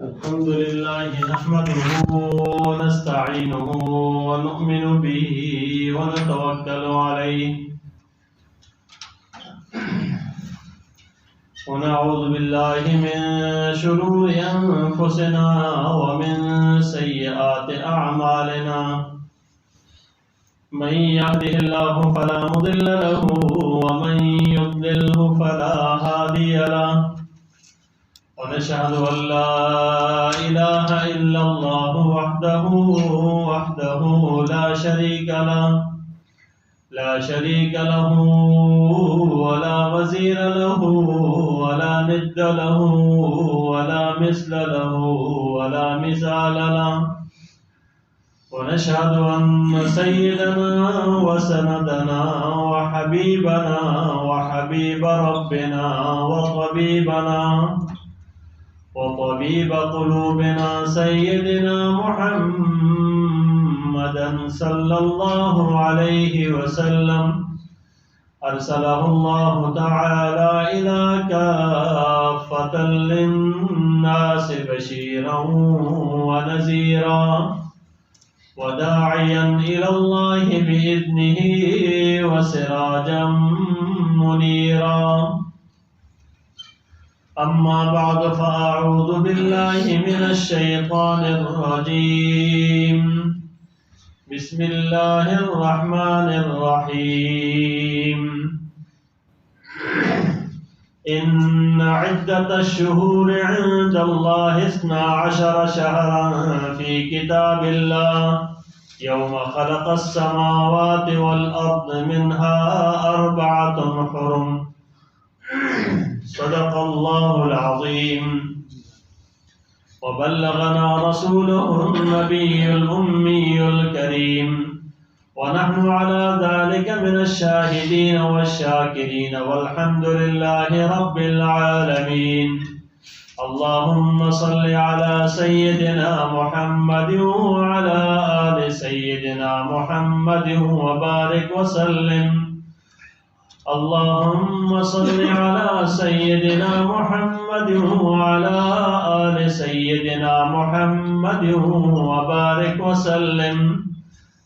الحمد لله نحمده ونستعينه ونؤمن به ونتوكل عليه ونعوذ بالله من شرور أنفسنا ومن سيئات أعمالنا من يهده الله فلا مضل له ومن يضلله فلا هادي له ونشهد أن لا إله إلا الله وحده لا شريك له ولا وزير له ولا ند له ولا مثل له ولا مثال له ونشهد أن سيدنا وسندنا وحبيبنا وحبيب ربنا وطبيب قلوبنا سيدنا محمدا صلى الله عليه وسلم أرسله الله تعالى إلى كافة للناس بشيرا ونذيرا وداعيا إلى الله بإذنه وسراجا منيرا أما بعد فأعوذ بالله من الشيطان الرجيم بسم الله الرحمن الرحيم إن عدة الشهور عند الله 12 شهرا في كتاب الله يوم خلق السماوات والأرض منها 4 حرم صدق الله العظيم وبلغنا رسوله النبي الأمي الكريم ونحن على ذلك من الشاهدين والشاكرين والحمد لله رب العالمين اللهم صل على سيدنا محمد وعلى آل سيدنا محمد وبارك وسلم اللهم صل على سيدنا محمد وعلى آل سيدنا محمد وبارك وسلم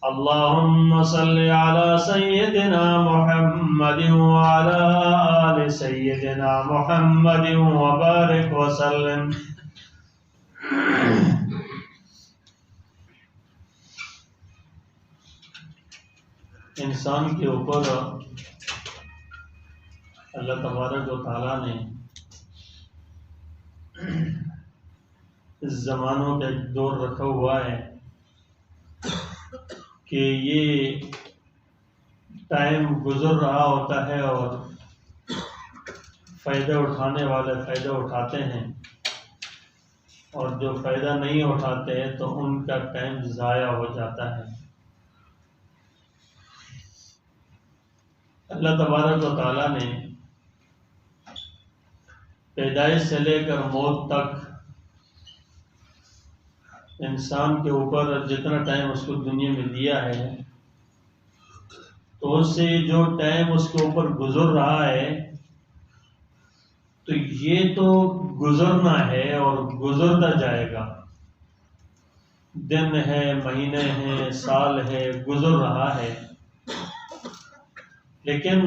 اللهم صل على سيدنا محمد وعلى آل سيدنا محمد وبارك وسلم انسان کے اوپر اللہ تبارک و تعالیٰ نے اس زمانوں کا ایک دور رکھا ہوا ہے کہ یہ ٹائم گزر رہا ہوتا ہے اور فائدہ اٹھانے والے فائدہ اٹھاتے ہیں اور جو فائدہ نہیں اٹھاتے ہیں تو ان کا ٹائم ضائع ہو جاتا ہے۔ اللہ تبارک و تعالیٰ نے پیدائش سے لے کر موت تک انسان کے اوپر جتنا ٹائم اس کو دنیا میں دیا ہے تو اس سے جو ٹائم اس کے اوپر گزر رہا ہے تو یہ تو گزرنا ہے اور گزرتا جائے گا، دن ہے، مہینے ہیں، سال ہے، گزر رہا ہے، لیکن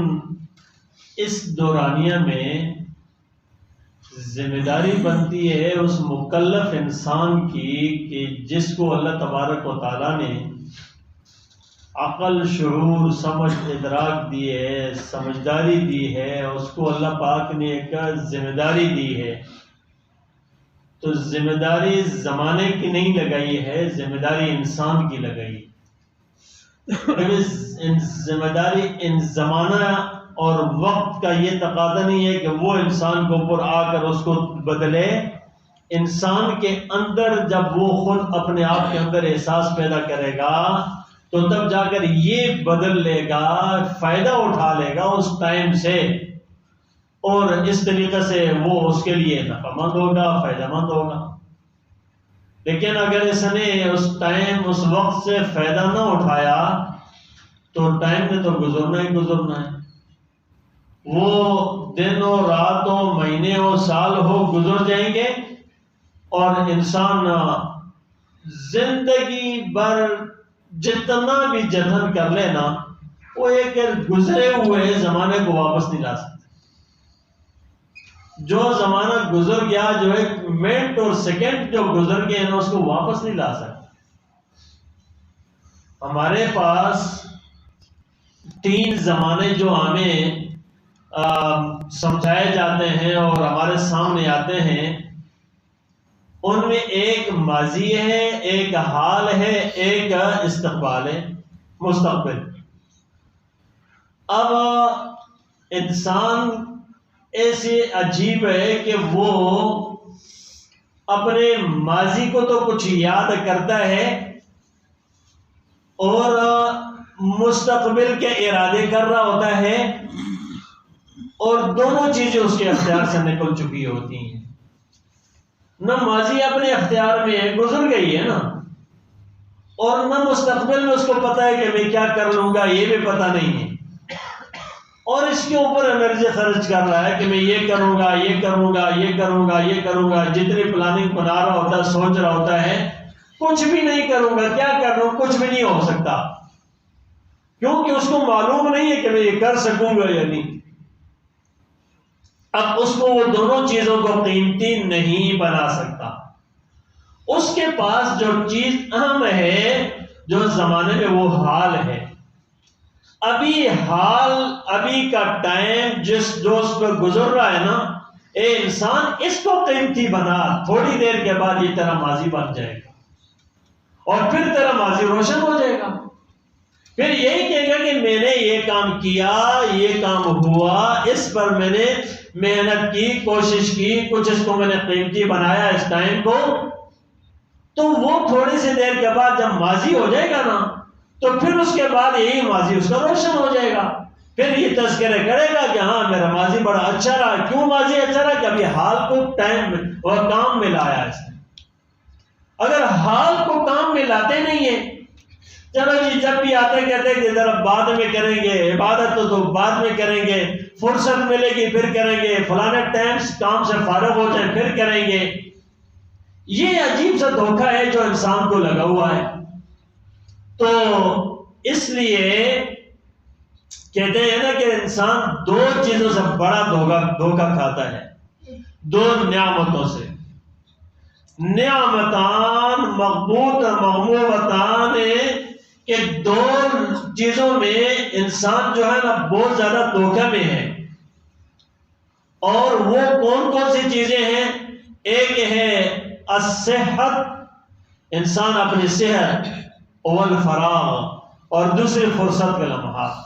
اس دورانیہ میں ذمہ داری بنتی ہے اس مکلف انسان کی کہ جس کو اللہ تبارک و تعالیٰ نے عقل، شعور، سمجھ، ادراک دی ہے، سمجھداری دی ہے، اس کو اللہ پاک نے ایک ذمہ داری دی ہے۔ تو ذمہ داری زمانے کی نہیں لگائی ہے، ذمہ داری انسان کی لگائی۔ ذمہ داری ان زمانہ اور وقت کا یہ تقاضا نہیں ہے کہ وہ انسان کے اوپر آ کر اس کو بدلے، انسان کے اندر جب وہ خود اپنے آپ کے اندر احساس پیدا کرے گا تو تب جا کر یہ بدل لے گا، فائدہ اٹھا لے گا اس ٹائم سے، اور اس طریقے سے وہ اس کے لیے نفع مند ہوگا، فائدہ مند ہوگا۔ لیکن اگر اس نے اس ٹائم، اس وقت سے فائدہ نہ اٹھایا تو ٹائم نے تو گزرنا ہی گزرنا ہے، وہ دن ہو، رات ہو، مہینے ہو، سال ہو، گزر جائیں گے اور انسان زندگی بھر جتنا بھی جتن کر لینا وہ ایک گزرے ہوئے زمانے کو واپس نہیں لا سکتا. جو زمانہ گزر گیا، جو ایک منٹ اور سیکنڈ جو گزر گئے نا، اس کو واپس نہیں لا سکتا. ہمارے پاس 3 زمانے جو ہمیں سمجھائے جاتے ہیں اور ہمارے سامنے آتے ہیں، ان میں ایک ماضی ہے، ایک حال ہے، ایک استقبال ہے، مستقبل. اب انسان ایسے عجیب ہے کہ وہ اپنے ماضی کو تو کچھ یاد کرتا ہے اور مستقبل کے ارادے کر رہا ہوتا ہے، اور دونوں چیزیں اس کے اختیار سے نکل چکی ہوتی ہیں. نہ ماضی اپنے اختیار میں ہے، گزر گئی ہے نا، اور نہ مستقبل میں اس کو پتا ہے کہ میں کیا کر لوں گا، یہ بھی پتا نہیں ہے. اور اس کے اوپر انرجی خرچ کر رہا ہے کہ میں یہ کروں گا، یہ کروں گا، یہ کروں گا، یہ کروں گا. جتنی پلاننگ بنا رہا ہوتا ہے، سوچ رہا ہوتا ہے، کچھ بھی نہیں کروں گا. کیا کر رہا ہوں؟ کچھ بھی نہیں ہو سکتا، کیونکہ اس کو معلوم نہیں ہے کہ میں یہ کر سکوں گا یا نہیں. اب اس کو وہ دونوں چیزوں کو قیمتی نہیں بنا سکتا. اس کے پاس جو چیز اہم ہے جو زمانے میں، وہ حال ہے. ابھی حال، ابھی کا ٹائم جو اس پر گزر رہا ہے نا، اے انسان اس کو قیمتی بنا. تھوڑی دیر کے بعد یہ تیرا ماضی بن جائے گا اور پھر تیرا ماضی روشن ہو جائے گا. پھر یہی کہے گا کہ میں نے یہ کام کیا، یہ کام ہوا، اس پر میں نے محنت کی، کوشش کی، کچھ اس کو میں نے قیمتی بنایا اس ٹائم کو. تو وہ تھوڑی سی دیر کے بعد جب ماضی ہو جائے گا نا، تو پھر اس کے بعد یہی ماضی اس کا روشن ہو جائے گا. پھر یہ تذکرے کرے گا کہ ہاں میرا ماضی بڑا اچھا رہا. کیوں ماضی اچھا رہا؟ کہ ابھی حال کو ٹائم اور کام میں لایا اس نے. اگر حال کو کام میں لاتے نہیں ہیں، چلو جی جب بھی آتے کہتے کہ ذرا بعد میں کریں گے، عبادت تو بعد میں کریں گے، فرصت ملے گی پھر کریں گے، فلانے ٹائم کام سے فارغ ہو جائے پھر کریں گے. یہ عجیب سا دھوکہ ہے جو انسان کو لگا ہوا ہے. تو اس لیے کہتے ہیں نا کہ انسان 2 چیزوں سے بڑا دھوکہ کھاتا ہے، 2 نعمتوں سے. نعمتان مغبوط مغمومتان، کہ 2 چیزوں میں انسان جو ہے نا بہت زیادہ دھوکے میں ہے. اور وہ کون کون سی چیزیں ہیں؟ ایک ہے الصحت، انسان اپنی صحت، والفراغ، اور دوسری فرصت کے لمحات.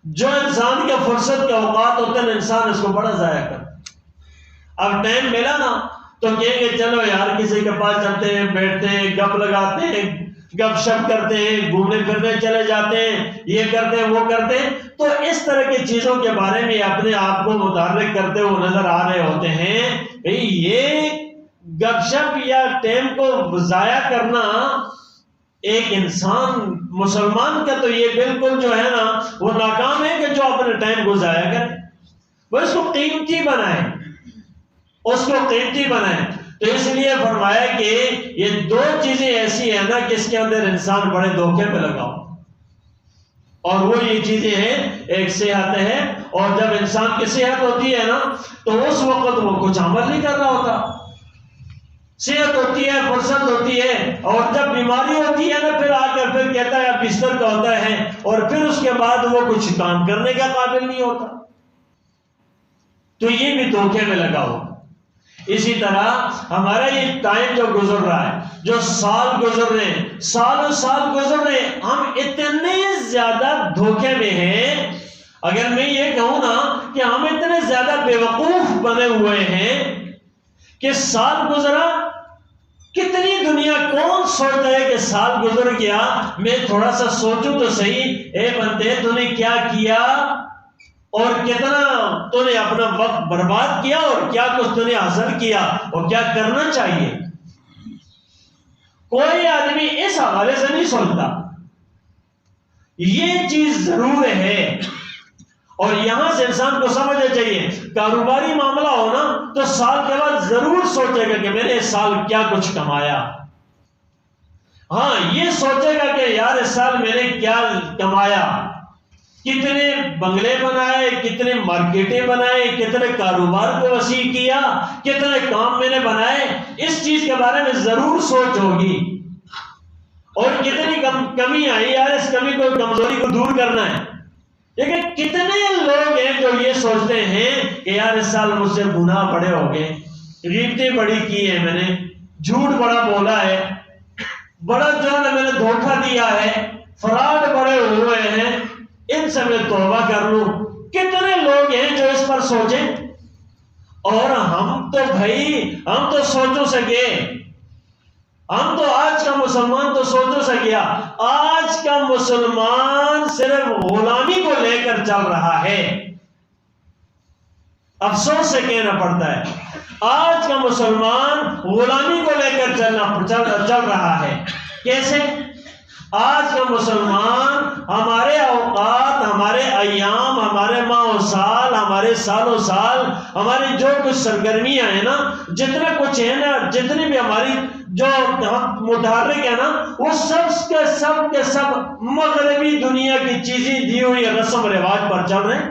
جو انسان کے فرصت کے اوقات ہوتے ہیں انسان اس کو بڑا ضائع کرتا. اب ٹائم ملا نا تو کہیں گے چلو یار کسی کے پاس چلتے ہیں، بیٹھتے ہیں، گپ لگاتے ہیں، گپ شپ کرتے ہیں، گھومنے پھرنے چلے جاتے ہیں، یہ کرتے ہیں وہ کرتے ہیں. تو اس طرح کی چیزوں کے بارے میں اپنے آپ کو متحرک کرتے ہوئے نظر آ رہے ہوتے ہیں. یہ گپ شپ یا ٹائم کو ضائع کرنا ایک انسان مسلمان کا تو یہ بالکل جو ہے نا وہ ناکام ہے کہ جو اپنے ٹائم کو ضائع کرے. وہ اس کو قیمتی بنائے، اس کو قیمتی بنائے. تو اس لیے فرمایا کہ یہ 2 چیزیں ایسی ہیں نا کہ اس کے اندر انسان بڑے دھوکے پہ لگا ہو. اور وہ یہ چیزیں ہیں، ایک صحت ہے، اور جب انسان کی صحت ہوتی ہے نا تو اس وقت وہ کچھ عمل نہیں کر رہا ہوتا. صحت ہوتی ہے، فرصت ہوتی ہے، اور جب بیماری ہوتی ہے نا پھر آ کر پھر کہتا ہے بستر کا ہوتا ہے، اور پھر اس کے بعد وہ کچھ کام کرنے کا قابل نہیں ہوتا. تو یہ بھی دھوکے میں لگا ہو. اسی طرح ہمارا یہ ٹائم جو گزر رہا ہے، جو سال گزر رہے ہیں، سال گزر رہے ہیں، ہم اتنے زیادہ دھوکے میں ہیں. اگر میں یہ کہوں نا کہ ہم اتنے زیادہ بے وقوف بنے ہوئے ہیں کہ سال گزرا، کتنی دنیا کون سوچتا ہے کہ سال گزر گیا، میں تھوڑا سا سوچوں تو صحیح، اے بندے تو نے کیا کیا اور کتنا تو نے اپنا وقت برباد کیا اور کیا کچھ تو نے حاصل کیا اور کیا کرنا چاہیے. کوئی آدمی اس حوالے سے نہیں سوچتا. یہ چیز ضرور ہے اور یہاں سے انسان کو سمجھنا چاہیے کاروباری معاملہ ہونا تو سال کے بعد ضرور سوچے گا کہ میں نے اس سال کیا کچھ کمایا. ہاں یہ سوچے گا کہ یار اس سال میں نے کیا کمایا، کتنے بنگلے بنائے، کتنے مارکیٹیں بنائے، کتنے کاروبار کو وسیع کیا، کتنے کام میں نے بنائے. اس چیز کے بارے میں ضرور سوچ ہوگی. اور کتنی کمی آئی، یار اس کمی کو، کمزوری کو دور کرنا ہے. لیکن کتنے لوگ ہیں جو یہ سوچتے ہیں کہ یار اس سال مجھ سے گناہ بڑے ہو گئے، غیبتیں بڑی کی ہیں میں نے، جھوٹ بڑا بولا ہے، بڑا جو ہے میں نے دھوکہ دیا ہے، فراڈ بڑے ہوئے ہیں، ان سے میں توبہ کر لوں. کتنے لوگ ہیں جو اس پر سوچیں. اور ہم تو بھائی ہم تو سوچوں سے گئے، ہم تو آج کا مسلمان تو سوچوں سے گیا. آج کا مسلمان صرف غلامی کو لے کر چل رہا ہے. افسوس سے کہنا پڑتا ہے آج کا مسلمان غلامی کو لے کر چل رہا ہے. کیسے؟ آج کا مسلمان ہمارے اوقات، ہمارے ایام، ہمارے ماہ و سال، ہمارے سال و سال، ہماری جو کچھ سرگرمیاں ہیں نا، جتنا کچھ ہے نا، جتنی بھی ہماری جو ہم متحرک ہے نا، وہ سب کے سب مغربی دنیا کی چیزیں دی ہوئی رسم رواج پر چل رہے ہیں.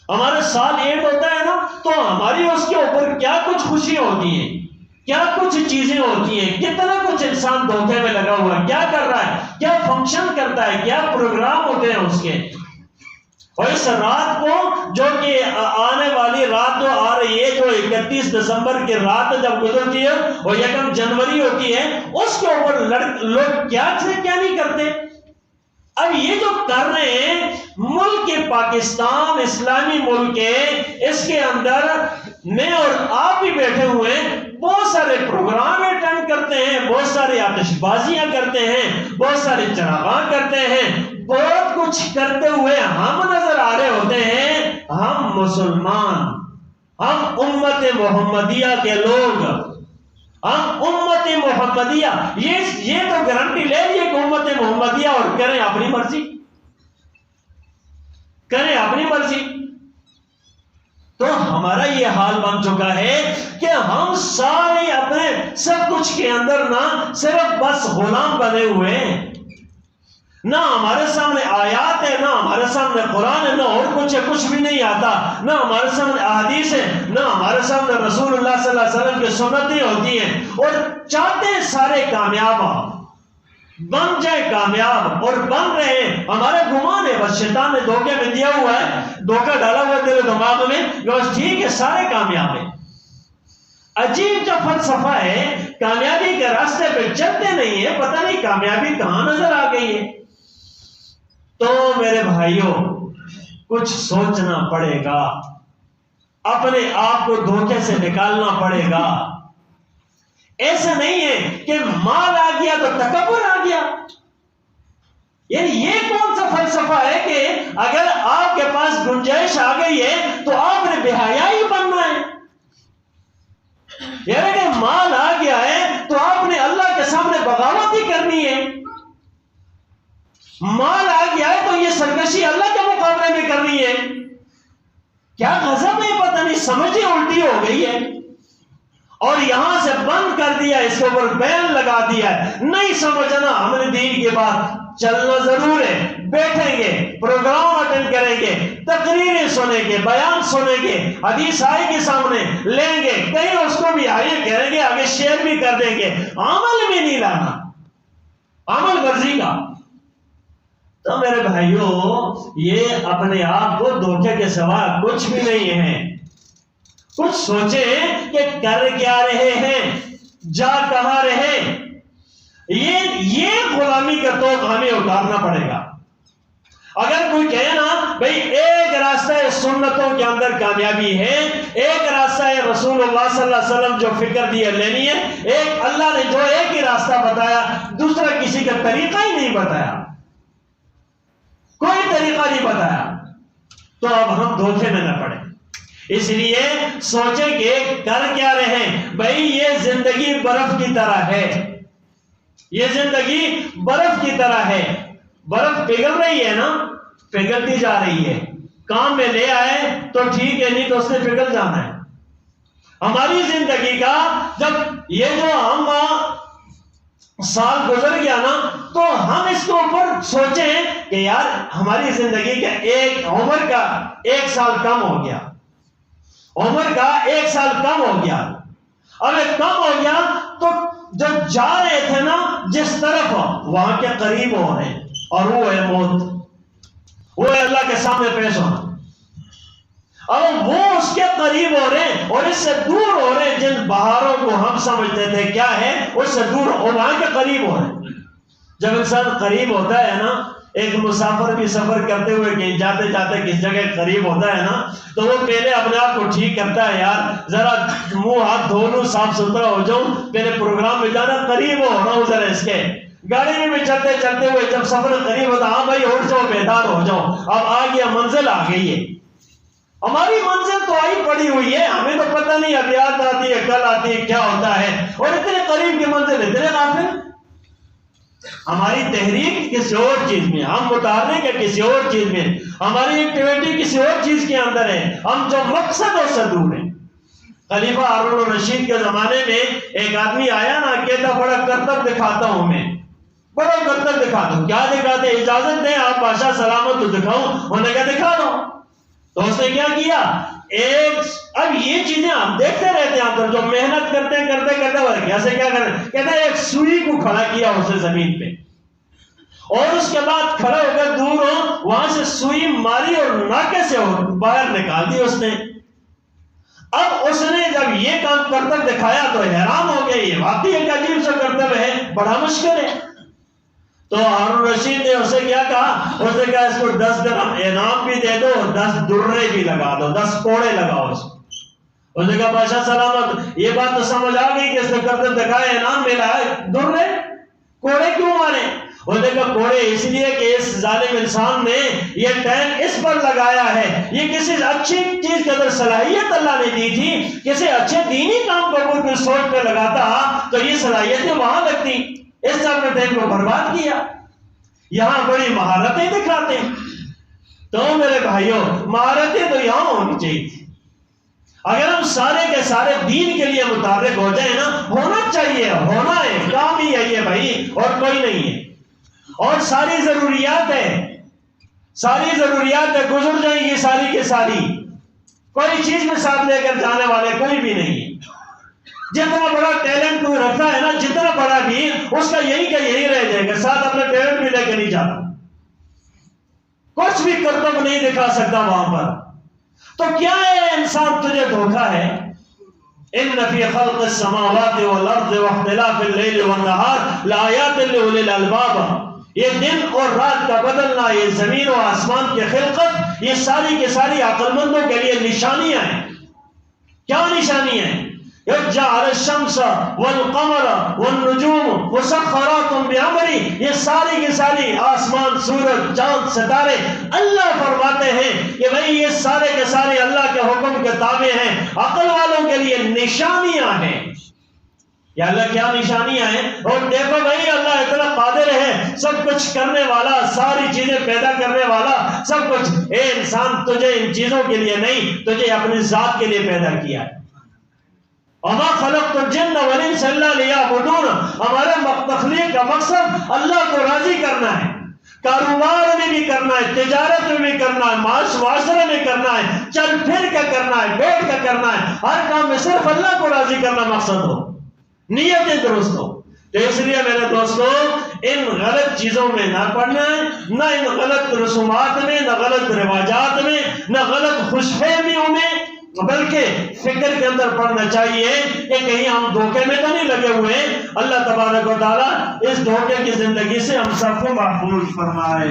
ہمارے سال ایڈ ہوتا ہے نا تو ہماری اس کے اوپر کیا کچھ خوشی ہوتی ہے، کیا کچھ چیزیں ہوتی ہیں، کتنا کچھ انسان دھوکے میں لگا ہوا ہے، کیا کر رہا ہے، کیا فنکشن کرتا ہے، کیا پروگرام ہوتے ہیں اس کے. اور اس رات کو جو کہ آنے والی رات جو آ رہی ہے، جو 31 دسمبر کی رات جب گزرتی ہے اور 1 جنوری ہوتی ہے، اس کے اوپر لوگ کیا نہیں کرتے. اب یہ جو کر رہے ہیں ملک پاکستان، اسلامی ملک ہے، اس کے اندر میں اور آپ بھی بیٹھے ہوئے ہیں، بہت سارے پروگرام اٹینڈ کرتے ہیں، بہت ساری آتش بازیاں کرتے ہیں، بہت سارے چراغاں کرتے ہیں، بہت کچھ کرتے ہوئے ہم نظر آ رہے ہوتے ہیں. ہم مسلمان، ہم امت محمدیہ کے لوگ، ہم امت محمدیہ، یہ تو گارنٹی لے لیے کہ امت محمدیہ، اور کریں اپنی مرضی، کریں اپنی مرضی. تو ہمارا یہ حال بن چکا ہے کہ ہم سارے اپنے سب کچھ کے اندر نہ صرف بس غلام بنے ہوئے ہیں. نہ ہمارے سامنے آیات ہے، نہ ہمارے سامنے قرآن ہے، نہ اور کچھ بھی نہیں آتا، نہ ہمارے سامنے احادیث ہے، نہ ہمارے سامنے رسول اللہ صلی اللہ علیہ وسلم کی سنتیں ہوتی ہیں. اور چاہتے ہیں سارے کامیاب بن جائے، کامیاب، اور بن رہے ہیں. ہمارے گمان ہے، بس شیطان نے دھوکے میں دیا ہوا ہے، دھوکہ ڈالا ہوا ہے دل و دماغ میں، بس ٹھیک ہے سارے کامیاب ہیں. عجیب جو فلسفہ ہے، کامیابی کے راستے پہ چلتے نہیں ہیں، پتہ نہیں کامیابی کہاں نظر آ گئی ہے. تو میرے بھائیوں کچھ سوچنا پڑے گا، اپنے آپ کو دھوکے سے نکالنا پڑے گا. ایسا نہیں ہے کہ مال آ گیا تو تکبر آ گیا. یہ کون سا فلسفہ ہے کہ اگر آپ کے پاس گنجائش آ گئی ہے تو آپ نے بے حیائی بننا ہے. یعنی کہ مال آ گیا ہے تو آپ نے اللہ کے سامنے بغاوت ہی کرنی ہے. مال آ گیا ہے تو یہ سرکشی اللہ کے مقابلے میں کرنی ہے. کیا غضب ہے، پتہ نہیں سمجھے الٹی ہو گئی ہے. اور یہاں سے بند کر دیا، اس کے اوپر بین لگا دیا ہے. نہیں سمجھنا، ہم نے دین کے بعد چلنا ضرور ہے، بیٹھیں گے، پروگرام اٹینڈ کریں گے، تقریریں سنیں گے، بیان سنیں گے، حدیث آئے کے سامنے لیں گے، کہیں اس کو بھی آئیے کریں گے، آگے شیئر بھی کر دیں گے. عمل میں نہیں لانا، عمل ورزی کا. تو میرے بھائیوں یہ اپنے آپ کو دھوکے کے سوا کچھ بھی نہیں ہے. کچھ سوچیں کہ کر کیا رہے ہیں، جا کہاں رہے. یہ غلامی کا توق ہمیں اتارنا پڑے گا. اگر کوئی کہے نا بھئی ایک راستہ سنتوں کے اندر کامیابی ہے، ایک راستہ ہے رسول اللہ صلی اللہ علیہ وسلم جو فکر دی ہے لینی ہے، ایک اللہ نے جو ایک ہی راستہ بتایا، دوسرا کسی کا طریقہ ہی نہیں بتایا، کوئی طریقہ نہیں بتایا، تو اب ہم دھوکے میں نہ پڑیں. اس لیے سوچیں کہ کر کیا رہے. بھائی یہ زندگی برف کی طرح ہے، یہ زندگی برف کی طرح ہے. برف پگھل رہی ہے نا، پگھلتی جا رہی ہے. کام میں لے آئے تو ٹھیک ہے، نہیں تو اس نے پگھل جانا ہے۔ ہماری زندگی کا جب یہ جو ہم سال گزر گیا نا، تو ہم اس کے اوپر سوچیں کہ یار ہماری زندگی کا ایک عمر کا 1 سال کم ہو گیا، عمر کا 1 سال کم ہو گیا۔ اب یہ کم ہو گیا تو جب جا رہے تھے نا جس طرف، وہاں کے قریب ہو رہے ہیں، اور وہ ہے موت، وہ ہے اللہ کے سامنے پیش ہونا۔ اب وہ اس کے قریب ہو رہے ہیں اور اس سے دور ہو رہے ہیں۔ جن بہاروں کو ہم سمجھتے تھے کیا ہے، اس سے دور، اور وہاں کے قریب ہو رہے ہیں۔ جب انسان قریب ہوتا ہے نا، ایک مسافر بھی سفر کرتے ہوئے کہیں جاتے جاتے کس جگہ قریب ہوتا ہے نا، تو وہ پہلے اپنے آپ کو ٹھیک کرتا ہے، یار ذرا منہ ہاتھ دھو لوں، صاف ستھرا ہو جاؤں، پہلے پروگرام میں جانا، قریب ہو رہا ہوں ذرا اس کے۔ گاڑی میں بھی چلتے چلتے ہوئے جب سفر قریب ہوتا، ہاں بھائی اٹھ جاؤ، بیدار ہو جاؤ، اب آ گیا، منزل آ گئی ہے۔ ہماری منزل تو آئی پڑی ہوئی ہے، ہمیں تو پتہ نہیں اب یاد آتی ہے، کل آتی ہے، کیا ہوتا ہے، اور اتنے قریب کی منزل، اتنے غافل۔ ہماری تحریک کسی اور چیز میں، ہم متحرک ہے کسی اور چیز میں، ہماری ایکٹیویٹی کسی اور چیز کے اندر ہے، ہم جو مقصد ہے اس سے دور ہیں۔ خلیفہ ہارون الرشید کے زمانے میں ایک آدمی آیا نا، کہتا بڑا کرتب دکھاتا ہوں میں، بڑا کرتب دکھاتا ہوں۔ کیا دکھاتے؟ اجازت دیں آپ بادشاہ سلامت تو دکھاؤں؟ انہوں نے کہا دکھا دو۔ تو اس نے کیا کیا، اب یہ چیزیں ہم دیکھتے رہتے ہیں، اندر جو محنت کرتے کیسے کیا کرتے، کہتے ہیں ایک سوئی کو کھڑا کیا اسے زمین پہ، اور اس کے بعد کھڑا ہو کر دور ہو، وہاں سے سوئی ماری اور ناکے سے باہر نکال دی اس نے۔ اب اس نے جب یہ کام کرتب دکھایا تو حیران ہو گیا، یہ واقعی ایک عجیب سا کرتب ہے، بڑا مشکل ہے۔ تو ہارون رشید نے اسے کیا کہا، اس نے کہا اس کو 10 درہم انعام بھی دے دو اور 10 درے بھی لگا دو، 10 کوڑے لگاؤ اس کو۔ اس نے کہا بادشاہ سلامت، یہ بات تو سمجھ آ گئی کہ اس نے کرتب دکھایا، انعام ملا ہے، درے کوڑے کیوں مارے؟ اس نے کہا کوڑے اس لیے کہ اس ظالم انسان نے یہ ٹائم اس پر لگایا ہے، یہ کسی اچھی چیز کے اندر صلاحیت اللہ نے دی تھی، کسی اچھے دینی کام کو کوئی سوچ پہ لگاتا تو یہ صلاحیتیں وہاں لگتی، اس نے اپنے ٹائم کو برباد کیا، یہاں بڑی مہارتیں دکھاتے ہیں۔ تو میرے بھائیوں، مہارتیں تو یہاں ہونی چاہیے تھی۔ اگر ہم سارے کے سارے دین کے لیے متحرک ہو جائیں نا، ہونا چاہیے، ہونا ہے، کام ہی ہے بھائی، اور کوئی نہیں ہے، اور ساری ضروریات ہے، ساری ضروریات ہے، گزر جائیں گی ساری کی ساری، کوئی چیز میں ساتھ لے کر جانے والے کوئی بھی نہیں ہے۔ جتنا بڑا ٹیلنٹ کوئی رکھتا ہے نا، جتنا بڑا بھی، اس کا یہی کہ یہی رہ جائے گا، ساتھ اپنا ٹیلنٹ بھی لے کے نہیں جاتا، کچھ بھی کرتب نہیں دکھا سکتا وہاں پر۔ تو کیا ہے انسان، تجھے دھوکا ہے۔ ان فی خلق السماوات والارض واختلاف اللیل والنہار لآیات لأولی الالباب، یہ دن اور رات کا بدلنا، یہ زمین و آسمان کی خلقت، یہ ساری کی ساری عقل مندوں کے لیے نشانیاں ہیں۔ کیا نشانیاں ہیں؟ جعل الشمس والقمر والنجوم مسخرات بامرہ، یہ ساری کی ساری آسمان، سورج، چاند، ستارے، اللہ فرماتے ہیں کہ بھئی یہ سارے کے سارے اللہ کے حکم کے تابع ہیں، عقل والوں کے لیے نشانیاں ہیں۔ یا اللہ کیا نشانیاں ہیں؟ اور دیکھو بھئی اللہ اتنا قادر ہے، سب کچھ کرنے والا، ساری چیزیں پیدا کرنے والا، سب کچھ۔ اے انسان، تجھے ان چیزوں کے لیے نہیں، تجھے اپنی ذات کے لیے پیدا کیا ہے۔ وما خلقت الجن والانس الا ليعبدون، ہمارے تخلیق کا مقصد اللہ کو راضی کرنا ہے، کاروبار میں بھی کرنا ہے، تجارت میں بھی کرنا ہے، معاشرے میں کرنا ہے، چل پھر کے کرنا ہے، بیٹھ کے کرنا ہے، ہر کام میں صرف اللہ کو راضی کرنا مقصد ہو، نیتیں درست ہو۔ تو اس لیے میرے دوستو، ان غلط چیزوں میں نہ پڑنا ہے، نہ ان غلط رسومات میں، نہ غلط رواجات میں، نہ غلط خوش فہمیوں میں، بلکہ فکر کے اندر پڑنا چاہیے کہ کہیں ہم دھوکے میں تو نہیں لگے ہوئے۔ اللہ تبارک و تعالیٰ اس دھوکے کی زندگی سے ہم سب کو محفوظ فرمائے۔